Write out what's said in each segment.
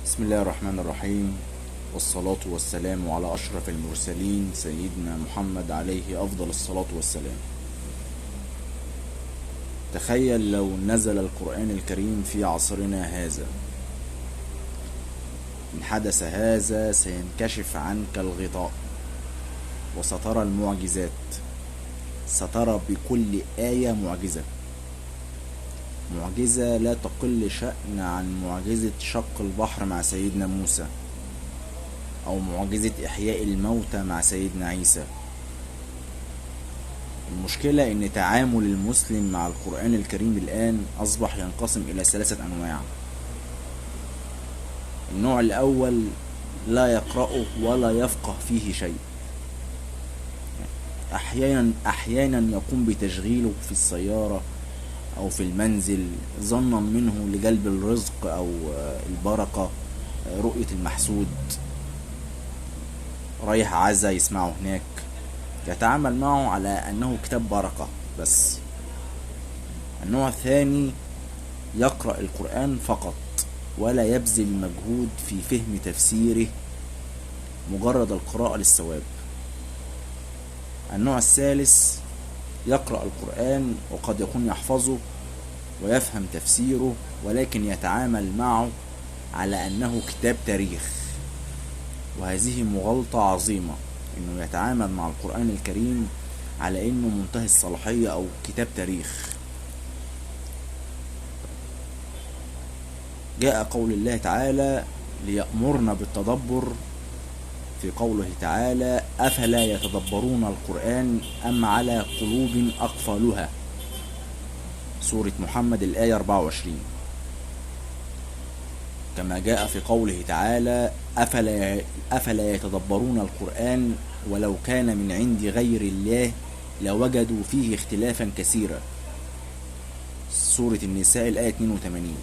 بسم الله الرحمن الرحيم، والصلاة والسلام على أشرف المرسلين سيدنا محمد عليه أفضل الصلاة والسلام. تخيل لو نزل القرآن الكريم في عصرنا هذا. إن حدث هذا سينكشف عنك الغطاء وسترى المعجزات، سترى بكل آية معجزة لا تقل شأن عن معجزة شق البحر مع سيدنا موسى، أو معجزة إحياء الموتى مع سيدنا عيسى. المشكلة إن تعامل المسلم مع القرآن الكريم الآن أصبح ينقسم إلى 3 أنواع. النوع الأول لا يقرأه ولا يفقه فيه شيء، أحيانا يقوم بتشغيله في السيارة أو في المنزل ظنا منه لجلب الرزق أو البركة، رؤية المحسود، رايح عزا يسمعه هناك، يتعامل معه على أنه كتاب بركة بس. النوع الثاني يقرأ القرآن فقط ولا يبذل مجهود في فهم تفسيره، مجرد القراءة للثواب. النوع الثالث يقرأ القرآن وقد يكون يحفظه ويفهم تفسيره، ولكن يتعامل معه على أنه كتاب تاريخ. وهذه مغالطة عظيمة، إنه يتعامل مع القرآن الكريم على إنه منتهي الصلاحية أو كتاب تاريخ. جاء قول الله تعالى ليأمرنا بالتدبر في قوله تعالى: أفلا يتدبرون القرآن أم على قلوب أقفالها، سورة محمد الآية 24. كما جاء في قوله تعالى: أفلا يتدبرون القرآن ولو كان من عند غير الله لوجدوا فيه اختلافا كثيرا، سورة النساء الآية 82.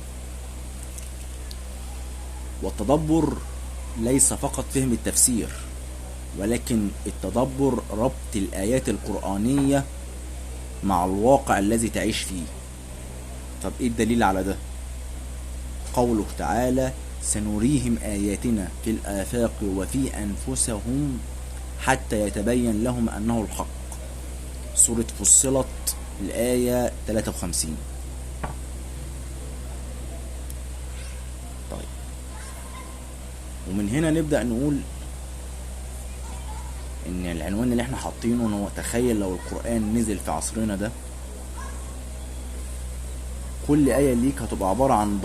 والتدبر ليس فقط فهم التفسير، ولكن التدبر ربط الآيات القرآنية مع الواقع الذي تعيش فيه. طب ايه الدليل على ده؟ قوله تعالى: سنريهم آياتنا في الآفاق وفي أنفسهم حتى يتبين لهم أنه الحق، سورة فصلت الآية 53. طيب، ومن هنا نبدأ نقول ان العنوان اللي احنا حاطينه هو تخيل لو القرآن نزل في عصرنا ده. كل آية ليك هتبقى عبارة عن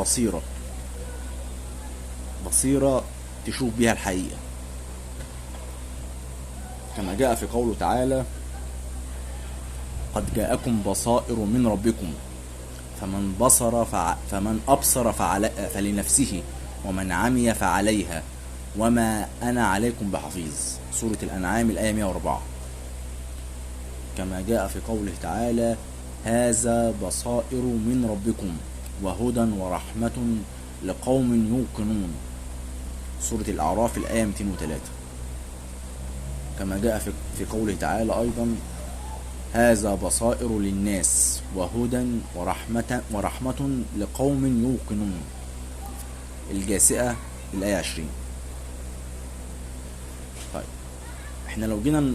بصيرة تشوف بيها الحقيقة، كما جاء في قوله تعالى: قد جاءكم بصائر من ربكم فمن أبصر فلنفسه ومن عمي فعليها وما أنا عليكم بحفيظ، سورة الأنعام الآية 104. كما جاء في قوله تعالى: هذا بصائر من ربكم وهدى ورحمة لقوم يوقنون، سورة الأعراف الآية 203. كما جاء في قوله تعالى أيضا: هذا بصائر للناس وهدى ورحمة لقوم يوقنون، الجاسئة الآية 20. طيب، احنا لو جينا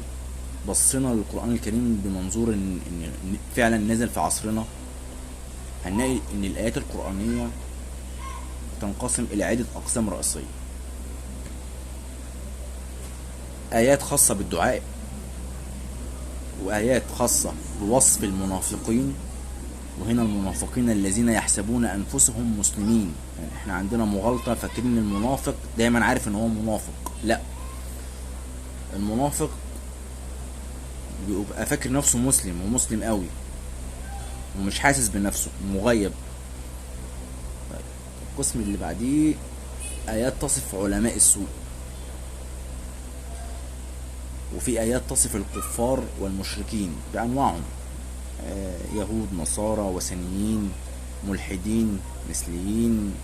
بصينا للقرآن الكريم بمنظور إن فعلا نزل في عصرنا، هنلاقي إن الآيات القرآنية تنقسم إلى عدة أقسام رئيسية. آيات خاصة بالدعاء، وآيات خاصة بوصف المنافقين، وهنا المنافقين الذين يحسبون أنفسهم مسلمين. يعني احنا عندنا مغالطة، فاكرين المنافق دايما عارف ان هو منافق. لا، المنافق بيبقى فاكر نفسه مسلم ومسلم قوي ومش حاسس بنفسه، مغيب. طيب، القسم اللي بعديه آيات تصف علماء السوء، وفي آيات تصف الكفار والمشركين بأنواعهم، يهود، نصارى، وثنيين، ملحدين، مثليين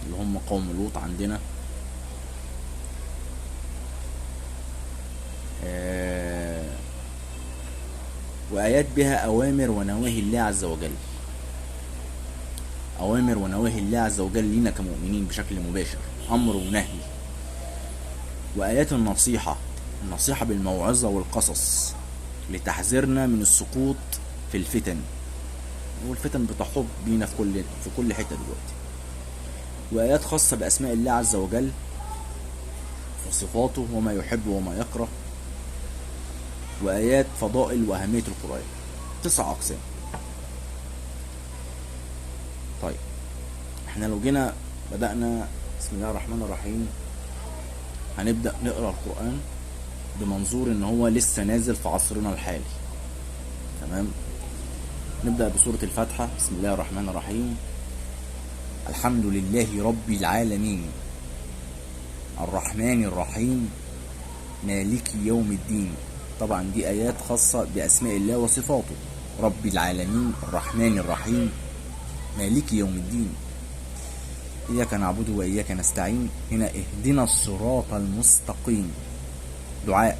اللي هم قوم لوط عندنا، وآيات بها أوامر ونواهي الله عز وجل، أوامر ونواهي الله عز وجل لينا كمؤمنين بشكل مباشر، أمر ونهي. وآيات النصيحة بالموعظة والقصص لتحذيرنا من السقوط في الفتن، والفتن بتحط بينا في كل حتة دلوقتي. وآيات خاصة بأسماء الله عز وجل وصفاته وما يحب وما يكره. وآيات فضائل وأهمية القرآن، 9 أقسام. طيب احنا لو جينا بدأنا بسم الله الرحمن الرحيم، هنبدأ نقرأ القرآن بمنظور ان هو لسه نازل في عصرنا الحالي. تمام. نبدأ بسورة الفاتحة. بسم الله الرحمن الرحيم. الحمد لله رب العالمين الرحمن الرحيم مالك يوم الدين. طبعا دي آيات خاصة بأسماء الله وصفاته، رب العالمين الرحمن الرحيم مالك يوم الدين. إياك نعبد وإياك نستعين. هنا اهدنا الصراط المستقيم، دعاء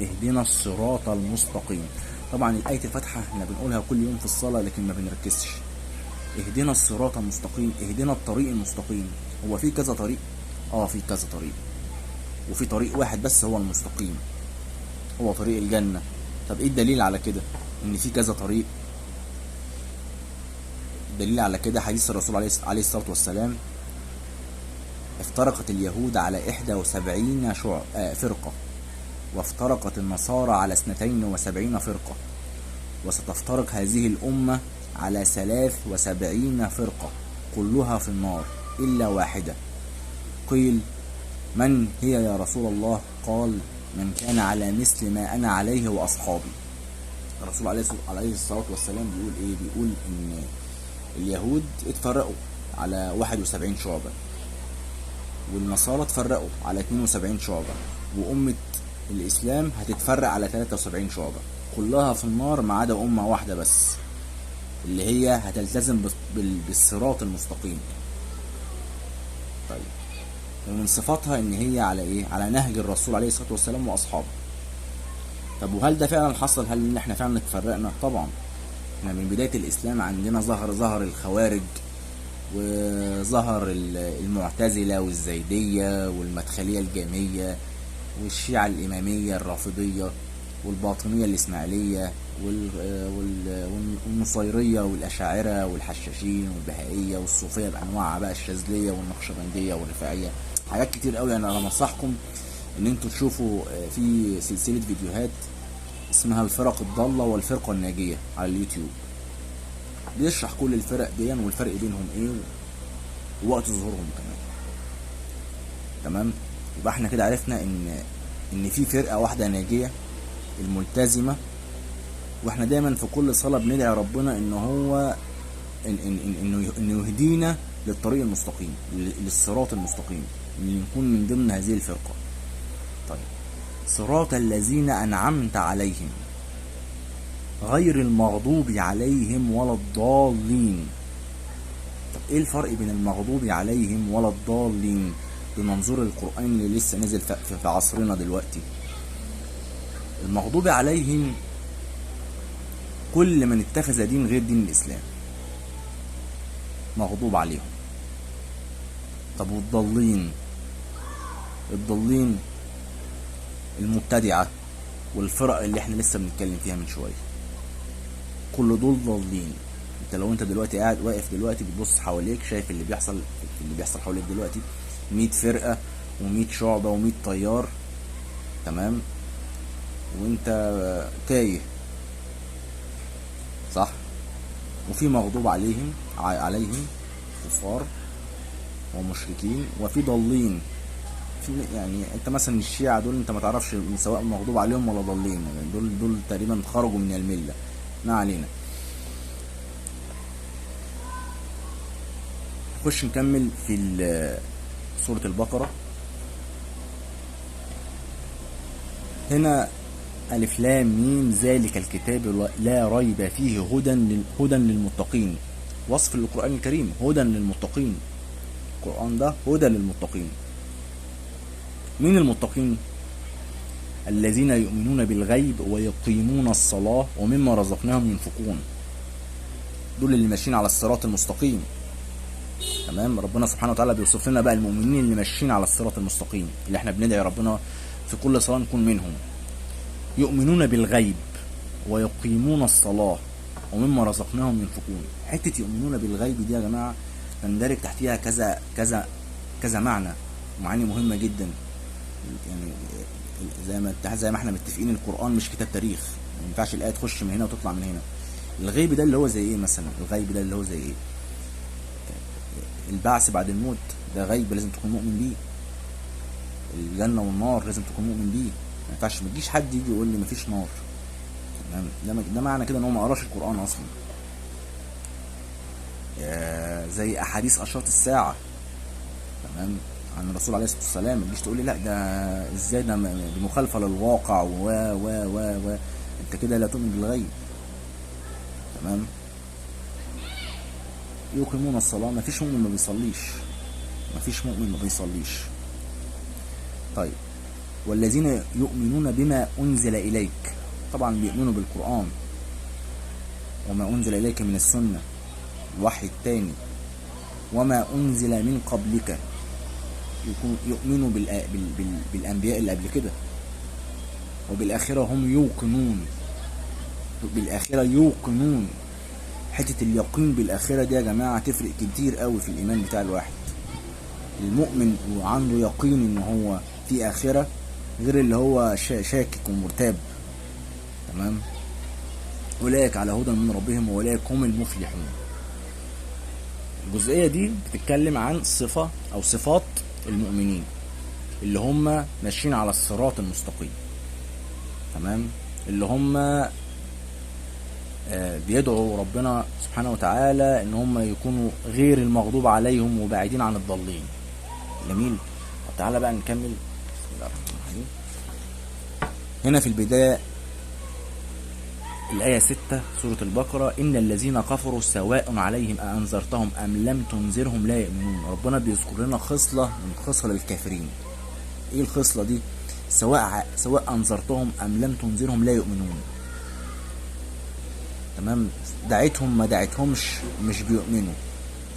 اهدنا الصراط المستقيم. طبعا آية الفاتحة احنا بنقولها كل يوم في الصلاة لكن ما بنركزش. اهدنا الصراط المستقيم، اهدنا الطريق المستقيم. هو في كذا طريق؟ في كذا طريق، وفي طريق واحد بس هو المستقيم، هو طريق الجنة. طب ايه الدليل على كده ان في كذا طريق؟ دليل على كده حديث الرسول عليه الصلاة والسلام: افترقت اليهود على 71 فرقة، وافترقت النصارى على 72 فرقة، وستفترق هذه الأمة على 73 فرقة كلها في النار إلا واحدة. قيل: من هي يا رسول الله؟ قال: من كان على مثل ما أنا عليه وأصحابي. الرسول عليه الصلاة والسلام بيقول إيه؟ بيقول إن اليهود اتفرقوا على 71 شعبة، والنصارى اتفرقوا على 72 شعبة، وأمة الإسلام هتتفرق على 73 شعبة كلها في النار ما عدا أمة واحدة بس اللي هي هتلتزم بالصراط المستقيم. طيب، ومن صفاتها ان هي على ايه؟ على نهج الرسول عليه الصلاة والسلام واصحابه. طب وهل ده فعلا حصل؟ هل ان احنا فعلا اتفرقنا؟ طبعا. احنا من بداية الاسلام عندنا ظهر الخوارج، وظهر المعتزلة والزيدية والمدخلية الجامية والشيعة الامامية الرافضية والباطنية الاسماعيلية والنصيرية والاشاعرة والحشاشين والبهائية والصوفية بانواعها بقى، الشاذلية والنقشبندية والرفاعية، حاجات كتير قوي. انا بنصحكم ان انتوا تشوفوا في سلسلة فيديوهات اسمها الفرق الضالة والفرقة الناجية على اليوتيوب، بيشرح كل الفرق دي والفرق بينهم ايه ووقت ظهورهم كمان. تمام. يبقى احنا كده عرفنا ان في فرقة واحدة ناجية الملتزمة، واحنا دايما في كل صلاة بندعي ربنا ان هو انه يهدينا للطريق المستقيم، للصراط المستقيم، ان نكون من ضمن هذه الفرقة. طيب، صراط الذين انعمت عليهم غير المغضوب عليهم ولا الضالين. طب ايه الفرق بين المغضوب عليهم ولا الضالين بمنظور القرآن اللي لسه نزل في عصرنا دلوقتي؟ المغضوب عليهم كل من اتخذ دين غير دين الإسلام مغضوب عليهم. طب والضالين؟ الضالين المبتدعة والفرق اللي احنا لسه بنتكلم فيها من شوية، كل دول ضالين. لو انت دلوقتي قاعد واقف دلوقتي بتبص حواليك، شايف اللي بيحصل حواليك دلوقتي، 100 فرقة و100 شعبة و100 طيار. تمام. وانت تايه، صح؟ وفي مغضوب عليهم كفار ومشركين، وفي ضالين. يعني انت مثلا الشيعة دول انت ما تعرفش سواء مغضوب عليهم ولا ضالين، يعني دول تقريبا خرجوا من الملة. ما علينا. نخش نكمل في سورة البقرة. هنا ألف لام ميم ذلك الكتاب لا ريب فيه هدى للمتقين. وصف للقرآن الكريم هدى للمتقين. القرآن ده هدى للمتقين. مين المتقين؟ الذين يؤمنون بالغيب ويقيمون الصلاة ومما رزقناهم ينفقون. دول اللي ماشيين على الصراط المستقيم. تمام. ربنا سبحانه وتعالى بيوصف لنا بقى المؤمنين اللي ماشيين على الصراط المستقيم، اللي احنا بندعي ربنا في كل صلاة نكون منهم. يؤمنون بالغيب ويقيمون الصلاة ومما رزقناهم ينفقون. حتة يؤمنون بالغيب دي يا جماعة تندرج تحتها كذا كذا كذا معنى، معاني مهمة جدا. يعني زي ما احنا متفقين القرآن مش كتاب تاريخ، ما ينفعش الآية تخش من هنا وتطلع من هنا. الغيب ده اللي هو زي ايه مثلا؟ الغيب ده اللي هو زي ايه؟ البعث بعد الموت ده غيب لازم تكون مؤمن بيه. الجنة والنار لازم تكون مؤمن بيه. ما ينفعش ما تجيش حد يجي يقول لي مفيش نار. تمام. ده معنى كده ان هو ما قراش القرآن اصلا. زي احاديث اشراط الساعة، تمام، عن الرسول عليه الصلاة والسلام. ما تجيش تقول لي لا ده ازاي، ده دي مخالفة للواقع و انت كده لا تؤمن بالغيب. تمام. يقيمون الصلاة، مفيش مؤمن ما بيصليش، مفيش مؤمن ما بيصليش. طيب، والذين يؤمنون بما أنزل إليك، طبعا بيؤمنوا بالقرآن وما أنزل إليك من السنة، الوحي التاني، وما أنزل من قبلك، يؤمنوا بالأنبياء اللي قبل كده، وبالآخرة هم يوقنون، بالآخرة يوقنون. حتة اليقين بالآخرة دي يا جماعة تفرق كتير قوي في الإيمان بتاع الواحد. المؤمن وعنده يقين إن هو في آخرة، غير اللي هو شاكك ومرتاب. تمام. أولئك على هدى من ربهم وأولئك هم المفلحون. الجزئية دي بتتكلم عن صفة أو صفات المؤمنين اللي هم ماشيين على الصراط المستقيم. تمام. اللي هم بيدعوا ربنا سبحانه وتعالى ان هم يكونوا غير المغضوب عليهم وبعيدين عن الضالين. جميل. طب تعالى بقى نكمل. بسم الله الرحمن الرحيم. هنا في البداية الآية 6 سورة البقرة: إن الذين كفروا سواء عليهم أأنذرتهم أم لم تنذرهم لا يؤمنون. ربنا بيذكر لنا خصلة من خصل الكافرين. إيه الخصلة دي؟ سواء أنذرتهم أم لم تنذرهم لا يؤمنون. تمام. دعيتهم ما دعيتهمش مش بيؤمنوا.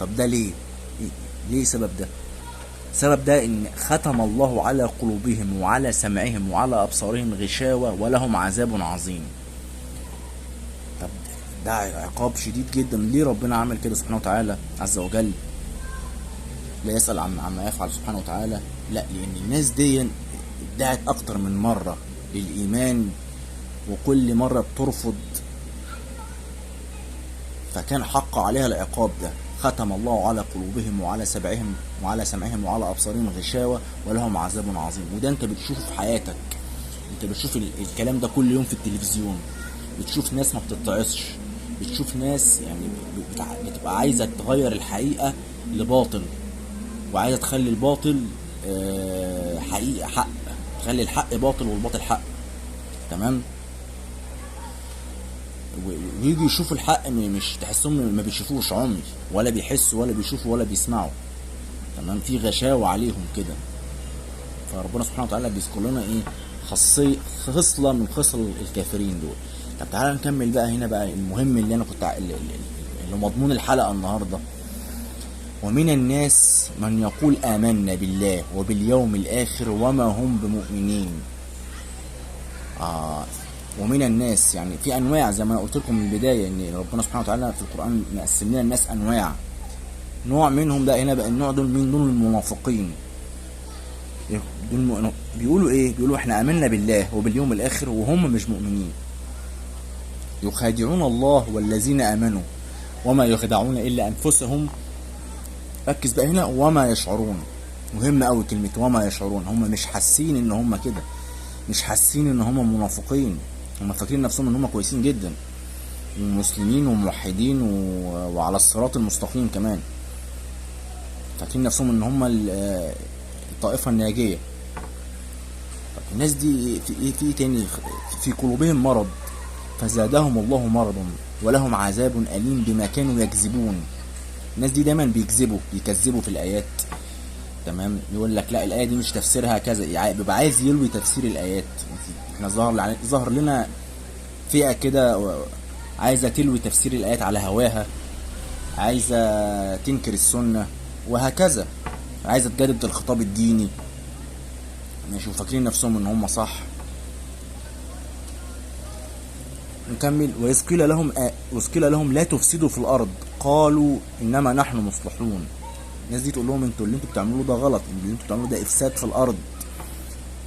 طب ده ليه؟ ليه سبب ده؟ سبب ده ان ختم الله على قلوبهم وعلى سمعهم وعلى ابصارهم غشاوة ولهم عذاب عظيم. طب ده عقاب شديد جدا. ليه ربنا عمل كده سبحانه وتعالى عز وجل؟ لا يسأل عما يفعل سبحانه وتعالى. لا، لان الناس دي ادعت اكتر من مرة للايمان وكل مرة بترفض، فكان حق عليها العقاب ده. ختم الله على قلوبهم وعلى سمعهم وعلى أبصارهم غشاوة ولهم عذاب عظيم. وده انت بتشوفه في حياتك، انت بتشوف الكلام ده كل يوم في التلفزيون. بتشوف ناس ما بتتعظش، بتشوف ناس يعني بتبقى عايزة تغير الحقيقة لباطل، وعايزة تخلي الباطل حقيقة حق، تخلي الحق باطل والباطل حق. تمام. ويجي يشوفوا الحق مش تحسهم ما بيشوفوش، عمي ولا بيحسوا ولا بيشوفوا ولا بيسمعوا. تمام. في غشاوة عليهم كده. فربنا سبحانه وتعالى بيذكر لنا ايه؟ خصلة من خصل الكافرين دول. طب تعالى نكمل بقى هنا بقى المهم اللي انا كنت اللي مضمون الحلقة النهاردة: ومن الناس من يقول آمنا بالله وباليوم الآخر وما هم بمؤمنين. ومن الناس يعني في انواع، زي ما انا قلت لكم من البدايه ان ربنا سبحانه وتعالى في القران مقسم لنا الناس انواع. نوع منهم ده هنا بقى النوع دول من دول المنافقين. بيقولوا ايه؟ بيقولوا احنا امنا بالله وباليوم الاخر وهم مش مؤمنين. يخادعون الله والذين امنوا وما يخدعون الا انفسهم. ركز بقى هنا، وما يشعرون. مهم قوي كلمه وما يشعرون. هم مش حاسين ان هم كده، مش حاسين ان هم منافقين. هم فاكرين نفسهم ان هم كويسين جدا ومسلمين وموحدين وعلى الصراط المستقيم كمان. فاكرين نفسهم ان هم الطائفة الناجية. طب الناس دي في تاني؟ في قلوبهم مرض فزادهم الله مرضا ولهم عذاب أليم بما كانوا يكذبون. الناس دي دايما بيكذبوا في الآيات. تمام. يقول لك لا الآية دي مش تفسيرها كذا، يعني بيبقى عايز يلوي تفسير الآيات. احنا ظهر لنا فئة كده عايزة تلوي تفسير الآيات على هواها، عايزة تنكر السنة، وهكذا، عايزة تجدد الخطاب الديني، ماشي، وفاكرين نفسهم ان هم صح. نكمل. وإذ قيل لهم لا تفسدوا في الأرض قالوا إنما نحن مصلحون. الناس دي تقول لهم انتوا اللي انتوا بتعملوه ده غلط، اللي انتوا بتعملوه ده إفساد في الأرض.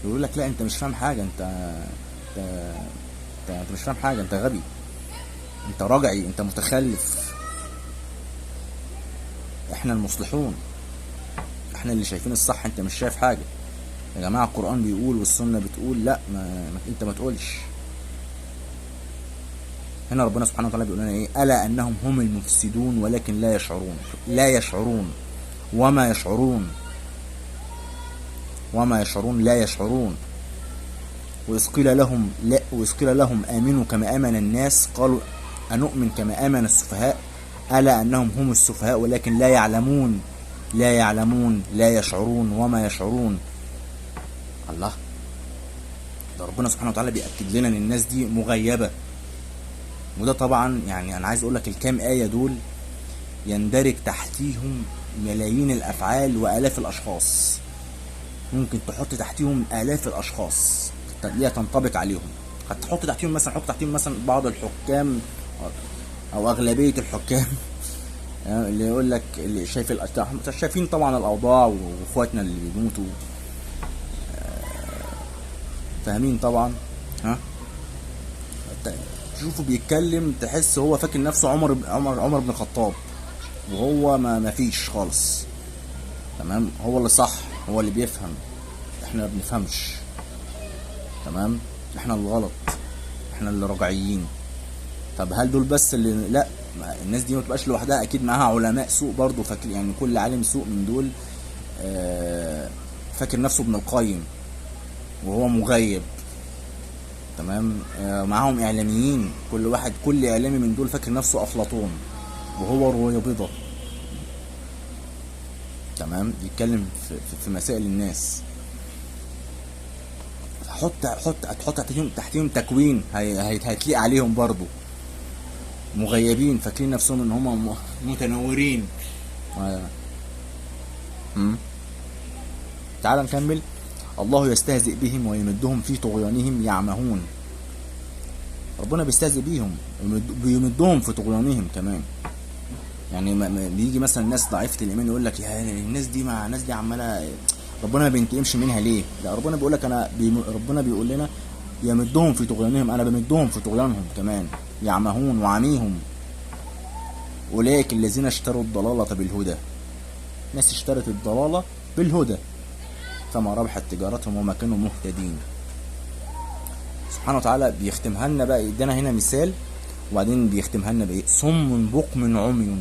يقول لك لا انت مش فاهم حاجة، انت مش فاهم حاجة، انت غبي، انت رجعي، انت متخلف. احنا المصلحون، احنا اللي شايفين الصح، انت مش شايف حاجة. يا جماعة القرآن بيقول والسنة بتقول، لا انت ما تقولش. هنا ربنا سبحانه وتعالى بيقول لنا ايه؟ ألا أنهم هم المفسدون ولكن لا يشعرون. لا يشعرون وما يشعرون، وما يشعرون لا يشعرون. وإذ قيل لهم آمنوا كما آمن الناس قالوا أنؤمن كما آمن السفهاء ألا أنهم هم السفهاء ولكن لا يعلمون. لا يعلمون لا يشعرون وما يشعرون. الله، ده ربنا سبحانه وتعالى بيأكد لنا ان الناس دي مغيبة. وده طبعا يعني انا عايز اقولك الكام آية دول يندرج تحتيهم ملايين الافعال والاف الاشخاص، ممكن تحط تحتيهم الاف الاشخاص اللي تنطبق عليهم. هتحط تحتيهم مثلا، حط تحتيهم مثلا بعض الحكام او اغلبية الحكام اللي يقول لك اللي شايفين طبعا الاوضاع واخواتنا اللي بيموتوا، فاهمين طبعا. تشوفه بيتكلم تحس هو فاكر نفسه عمر بن الخطاب، وهو ما فيش خالص. تمام، هو اللي صح، هو اللي بيفهم، احنا ما بنفهمش. تمام، احنا اللي غلط، احنا اللي رجعيين. طب هل دول بس اللي لا؟ الناس دي ما تبقاش لوحدها، اكيد معاها علماء سوء برضو، فاكر يعني كل عالم سوء من دول فاكر نفسه ابن القيم وهو مغيب. تمام، معاهم اعلاميين، كل اعلامي من دول فاكر نفسه افلاطون وهو رويبضة. تمام، يتكلم في مسائل الناس. هتحط تحتيهم تكوين هيتليق عليهم برضو، مغيبين فاكرين نفسهم ان هم متنورين. تعال نكمل. الله يستهزئ بهم ويمدهم في طغيانهم يعمهون. ربنا بيستهزئ بيهم، بيمدهم في طغيانهم كمان. يعني بيجي مثلا ناس ضعيفة الإيمان يقول لك يا الناس دي عمالة ربنا ما بينتقمش منها ليه؟ لا، ربنا بيقول لك ربنا بيقول لنا يمدهم في طغيانهم، انا بمدهم في طغيانهم كمان. يعمهون وعميهم. اولئك الذين اشتروا الضلالة بالهدى. ناس اشترت الضلالة بالهدى فما ربحت تجارتهم وما كانوا مهتدين. سبحانه وتعالى بيختمها لنا بقى، ادانا هنا مثال وبعدين بيختمها لنا بايه؟ صم بكم عمي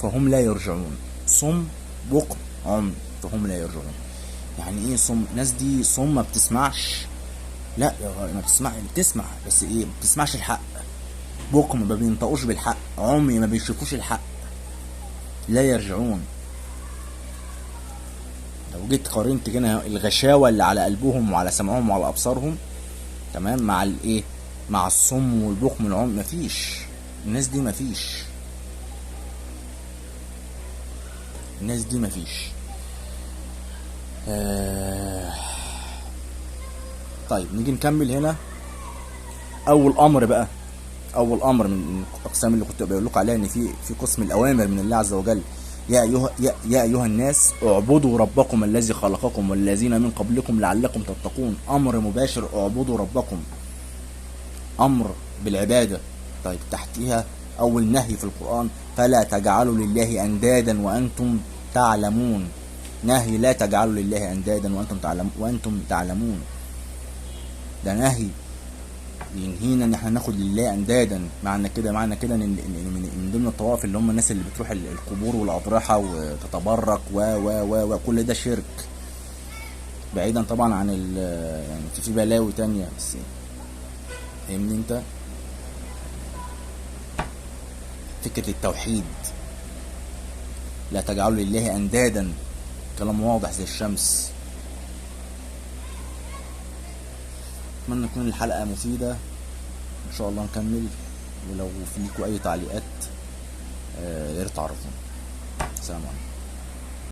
فهم لا يرجعون. صم بكم عمي فهم لا يرجعون. يعني ايه صم؟ ناس دي صم ما بتسمعش، لا ما بتسمع بس ايه؟ ما بتسمعش الحق. بكم ما بينطقوش بالحق، عمي ما بيشوفوش الحق، لا يرجعون. لو جيت قارنت هنا الغشاوة اللي على قلبهم وعلى سمعهم وعلى ابصارهم، تمام، مع الايه؟ مع الصم والبكم والعمي، مفيش. الناس دي مفيش. طيب نيجي نكمل هنا. اول امر من الاقسام اللي كنت بقول لكم عليها، ان في قسم الاوامر من الله عز وجل. يا ايها الناس اعبدوا ربكم الذي خلقكم والذين من قبلكم لعلكم تتقون. امر مباشر، اعبدوا ربكم، امر بالعباده. طيب تحتها اول نهي في القران، فلا تجعلوا لله اندادا وانتم تعلمون. نهي لا تجعلوا لله اندادا وانتم تعلمون. ده نهي ينهينا ان احنا ناخد لله اندادا. معنى كده ان من ضمن الطوائف اللي هم الناس اللي بتروح القبور والاضرحه وتتبرك وكل ده شرك، بعيدا طبعا عن يعني في بلاوي تانية، بس فاهمني انت؟ فكرة التوحيد، لا تجعلوا لله اندادا، كلام واضح زي الشمس. اتمنى تكون الحلقة مفيدة، ان شاء الله نكمل. ولو في ليكوا اي تعليقات يا ريت تعرفوني. السلام عليكم.